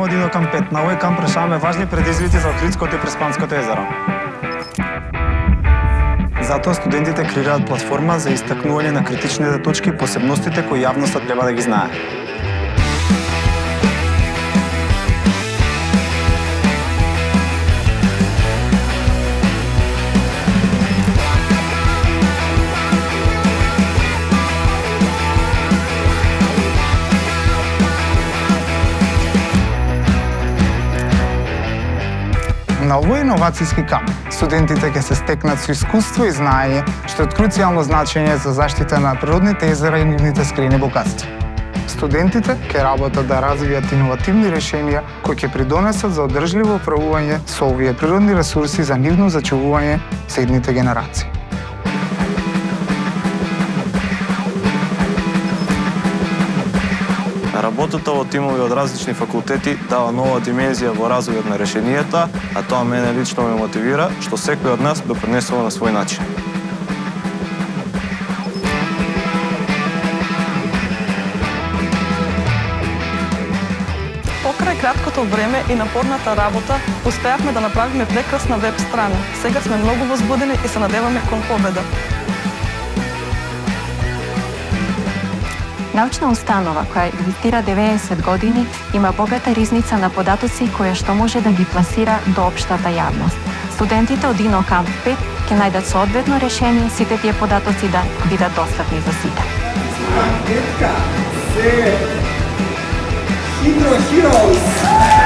од Инокам 5. На овој камп решаваме важни предизвици за Охридското и Преспанското езеро. Затоа студентите креираат платформа за истакнување на критичните точки и посебностите кои јавноста треба да ги знае. На овој иновацијски камп, студентите ќе се стекнат со искуство и знаење, што е од круцијално значење за заштита на природните езера и нивните скриени богатства. Студентите ќе работат да развијат иновативни решенија кои ќе придонесат за одржливо управување со овие природни ресурси за нивно зачувување за идните генерации. Работата во тимови од различни факултети дава нова димензија во развојот на решенијата, а тоа мене лично ме мотивира, што секој од нас допринесува на свој начин. Покрај краткото време и напорната работа, успеавме да направиме прекрасна веб страна. Сега сме многу возбудени и се надеваме кон победа. Научна установа која екзистира 90 години има богата ризница на податоци која што може да ги пласира до општата јавност. Студентите од Инокам 5 ќе најдат соодветно решение сите тие податоци да бидат достапни за сите. Hydro Heroes!